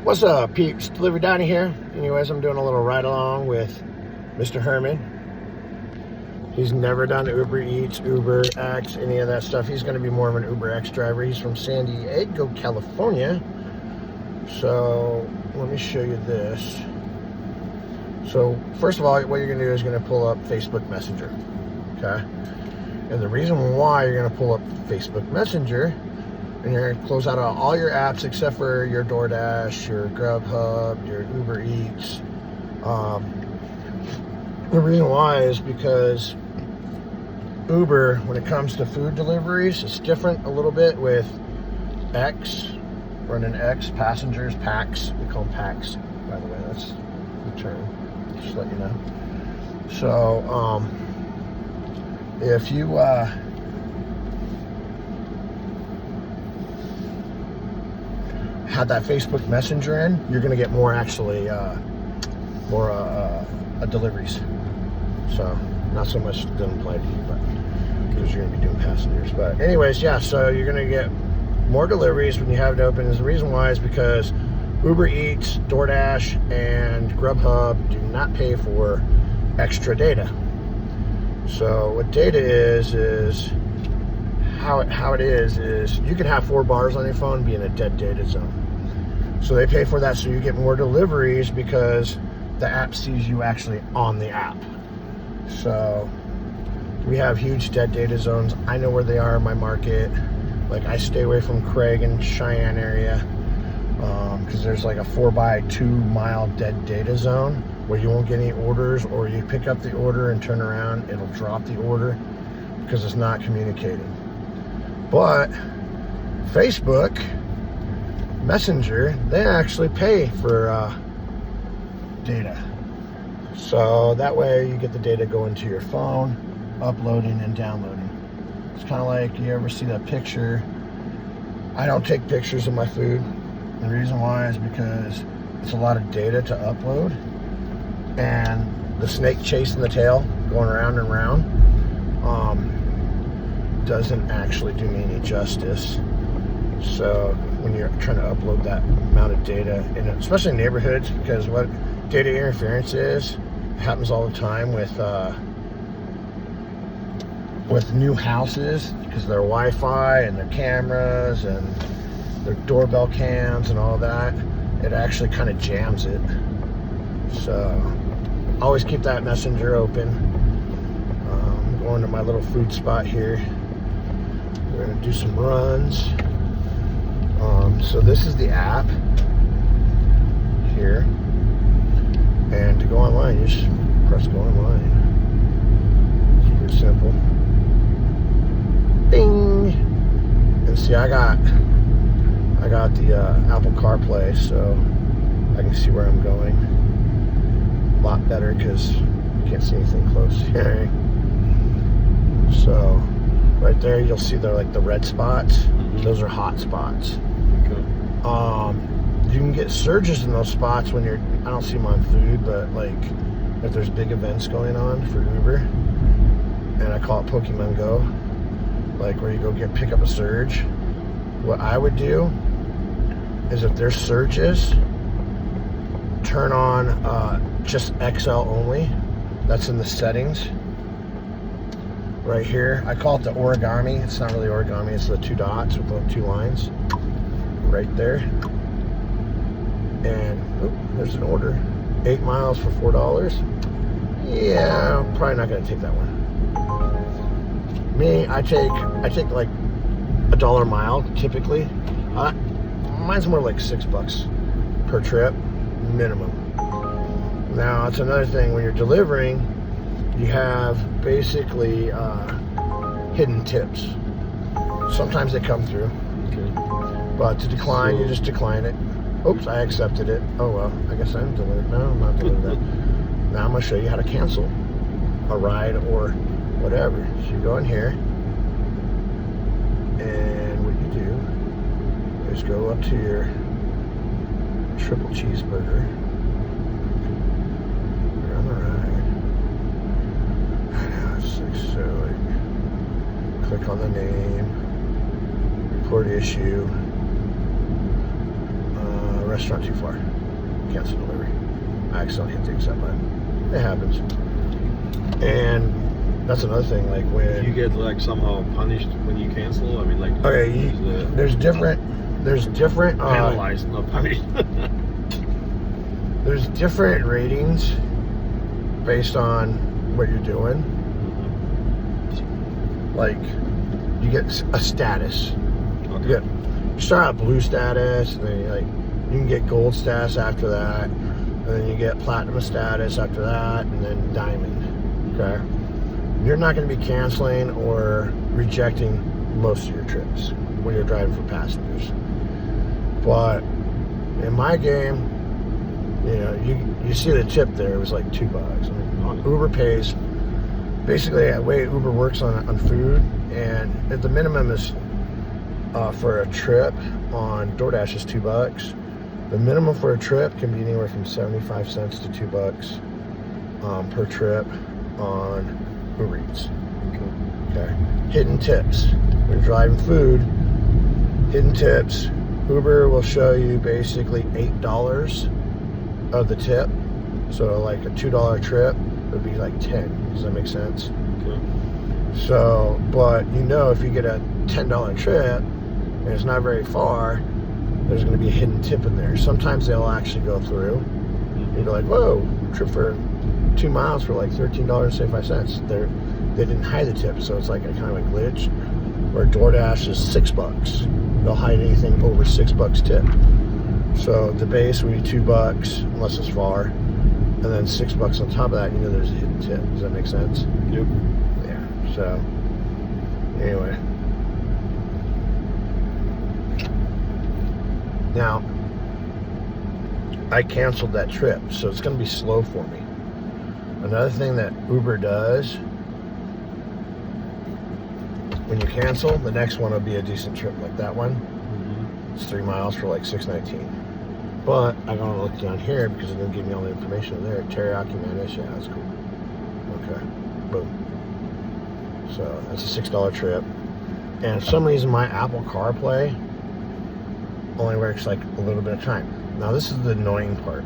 What's up, peeps? Delivery Donnie here. Anyways, I'm doing a little ride along with Mr. Herman. He's never done Uber Eats, Uber X, any of that stuff. He's going to be more of an Uber X driver. He's from San Diego, California. So let me show you this. So first of all, what you're going to do is going to pull up Facebook Messenger. Okay. And the reason why you're going to pull up Facebook Messenger, and you're going to close out all your apps except for your DoorDash, your Grubhub, your Uber Eats. The reason why is because Uber, when it comes to food deliveries, it's different a little bit with X, running X, passengers, packs. We call them packs, by the way. That's the term, just to let you know. So, if you had that Facebook Messenger in, you're going to get more actually deliveries. So not so much doesn't apply to you, but because you're going to be doing passengers. But anyways, yeah, so you're going to get more deliveries when you have it open. And the reason why is because Uber Eats, DoorDash, and Grubhub do not pay for extra data. So what data is how it is you can have 4 bars on your phone be in a dead data zone. So they pay for that, so you get more deliveries because the app sees you actually on the app. So we have huge dead data zones. I know where they are in my market. Like, I stay away from Craig and Cheyenne area because there's like a 4x2 mile dead data zone where you won't get any orders, or you pick up the order and turn around, it'll drop the order because it's not communicating. But Facebook Messenger, they actually pay for data. So that way you get the data going to your phone, uploading and downloading. It's kind of like, you ever see that picture? I don't take pictures of my food. The reason why is because it's a lot of data to upload, and the snake chasing the tail, going around and around, doesn't actually do me any justice. So when you're trying to upload that amount of data, and especially in neighborhoods, because what data interference is, it happens all the time with new houses, because their Wi-Fi and their cameras and their doorbell cams and all that, it actually kind of jams it. So always keep that messenger open. I'm going to my little food spot here. We're going to do some runs. So this is the app here, and to go online, you just press go online. It's pretty simple. Bing! And see, I got the Apple CarPlay, so I can see where I'm going a lot better because you can't see anything close here. So right there, you'll see they're like the red spots. Those are hot spots. Okay. You can get surges in those spots when I don't see them on food, but like if there's big events going on for Uber, and I call it Pokemon Go, like where you go pick up a surge. What I would do is, if there's surges, turn on just XL only. That's in the settings. Right here, I call it the origami. It's not really origami, it's the 2 dots with the 2 lines right there. And there's an order, 8 miles for $4. Yeah, I'm probably not gonna take that one. Me, I take like $1 a mile typically. Mine's more like $6 per trip minimum. Now it's another thing, when you're delivering, you have basically hidden tips. Sometimes they come through. Okay. But to decline, you just decline it. Oops, I accepted it. Oh well, I guess I'm delivered. No, I'm not delivered that. Now I'm gonna show you how to cancel a ride or whatever. So you go in here, and what you do is go up to your triple cheeseburger. You're on the ride. I know, it's like so like, click on the name, report issue. restaurant too far. Cancel delivery. I accidentally hit the accept button. It happens. And that's another thing. Like when you get like somehow punished when you cancel. I mean, like okay, there's different. Penalized, not punished. There's different ratings based on what you're doing. Like you get a status. Okay. You start out blue status, and then you can get gold status after that, and then you get platinum status after that, and then diamond. Okay, you're not going to be canceling or rejecting most of your trips when you're driving for passengers. But in my game, you see the tip there. It was like $2. I mean, Uber pays. Basically, the way Uber works on food, and the minimum is for a trip on DoorDash is $2. The minimum for a trip can be anywhere from 75 cents to $2 per trip on Uber Eats. Okay. Hidden tips. When you're driving food, hidden tips. Uber will show you basically $8 of the tip. So like a $2 trip would be like 10. Does that make sense? Okay. So, but if you get a $10 trip and it's not very far, there's going to be a hidden tip in there. Sometimes they'll actually go through. You're like, whoa, trip for 2 miles for like $13.75. They didn't hide the tip, so it's like a kind of a glitch. Where DoorDash is $6. They'll hide anything over $6 tip. So the base would be $2 unless it's far, and then $6 on top of that. There's a hidden tip. Does that make sense? Yep. Yeah. So anyway, now I canceled that trip, so it's going to be slow for me. Another thing that Uber does, when you cancel, the next one will be a decent trip like that one. It's 3 miles for like $6.19. But I gotta look down here because it didn't give me all the information in there. Teriyaki mayonnaise, yeah, that's cool. Okay, boom. So that's a $6 trip. And for some reason my Apple CarPlay only works like a little bit of time. Now this is the annoying part.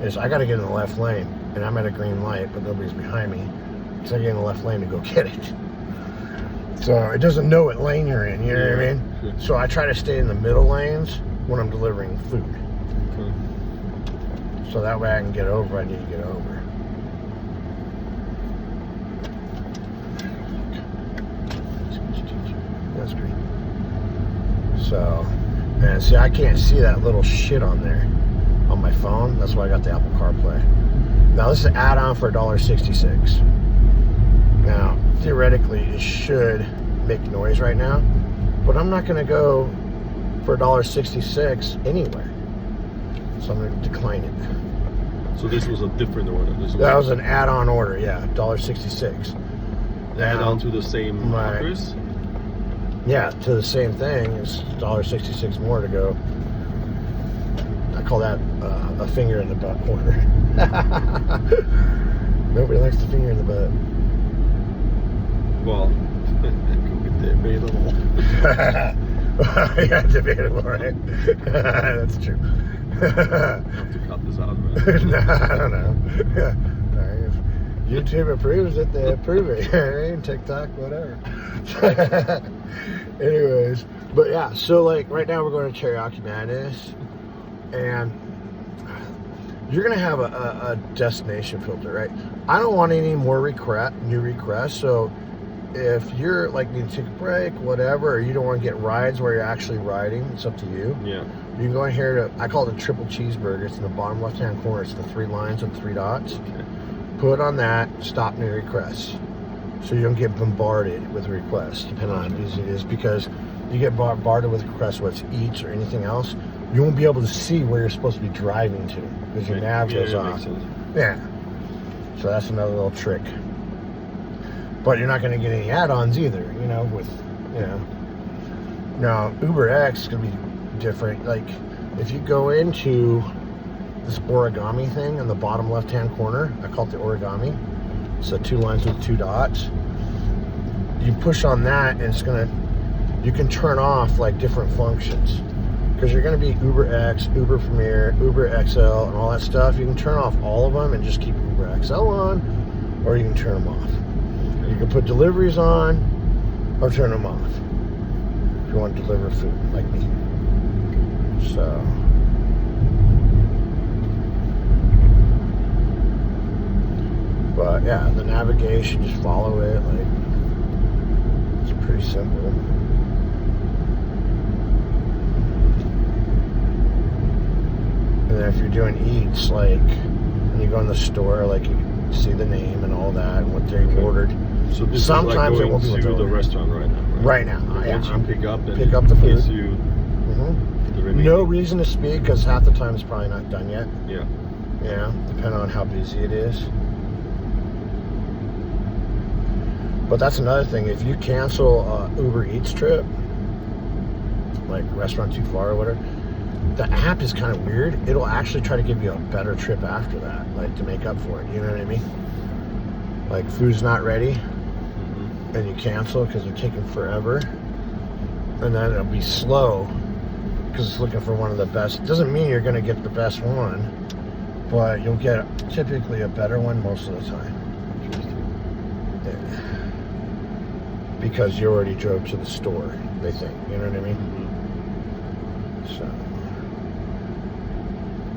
Is I gotta get in the left lane and I'm at a green light, but nobody's behind me. So I get in the left lane to go get it. So it doesn't know what lane you're in, you know what I mean? Yeah. So I try to stay in the middle lanes when I'm delivering food. Okay. So that way I can get over, I need to get over. That's great. So, and see, I can't see that little shit on there on my phone. That's why I got the Apple CarPlay. Now this is an add-on for $1.66. Now, theoretically, it should make noise right now, but I'm not going to go for $1.66 anywhere. So I'm going to decline it. So this was a different order. That was an add-on order, yeah, $1.66. Add-on to the same mattress? Yeah, to the same thing. It's $1.66 more to go. I call that a finger in the butt order. Nobody likes the finger in the butt. Well, debatable. Yeah, debatable, right? That's true. I have to cut this out, right? No, I don't know. If YouTube approves it, they approve it. Right? TikTok, whatever. Anyways, but yeah, so like right now we're going to Teriyaki Madness, and you're gonna have a destination filter, right? I don't want any more new requests. So if you're like need to take a break, whatever, or you don't want to get rides where you're actually riding, it's up to you. Yeah. You can go in here to, I call it a triple cheeseburger. It's in the bottom left-hand corner. It's the 3 lines with 3 dots. Okay. Put on that, stop new requests. So you don't get bombarded with requests, depending on how busy it is, because you get bombarded with requests, whether it's Eats or anything else, you won't be able to see where you're supposed to be driving to, because your nav goes off. Yeah. So that's another little trick. But you're not going to get any add-ons either, Now, UberX is going to be different. Like, if you go into this origami thing in the bottom left-hand corner, I call it the origami. So 2 lines with 2 dots. You push on that, and it's going to, you can turn off, like, different functions. because you're going to be Uber X, Uber Premier, Uber XL, and all that stuff. You can turn off all of them and just keep Uber XL on, or you can turn them off. You can put deliveries on or turn them off if you want to deliver food, like me. So, but yeah, the navigation, just follow it. Like, it's pretty simple. And then if you're doing Eats, like, when you go in the store, like, you can see the name and all that and what they ordered. So this Sometimes is it won't like be going to the ordered. restaurant right now, right? Right now, yeah. Once you pick up the food. You the remaining. No reason to speak, because half the time it's probably not done yet. Yeah. Yeah, depending on how busy it is. But that's another thing. If you cancel a Uber Eats trip, like restaurant too far or whatever, the app is kind of weird. It'll actually try to give you a better trip after that, like to make up for it. You know what I mean? Like food's not ready, and you cancel because they're taking forever, and then it'll be slow because it's looking for one of the best. It doesn't mean you're going to get the best one, but you'll get typically a better one most of the time. Yeah. Because you already drove to the store, they think. You know what I mean?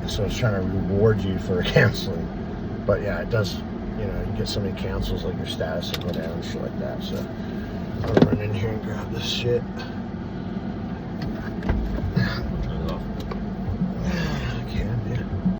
So it's trying to reward you for canceling. But yeah, it does, you know, you get so many cancels, like your status will go down and shit like that. So I'm gonna run in here and grab this shit.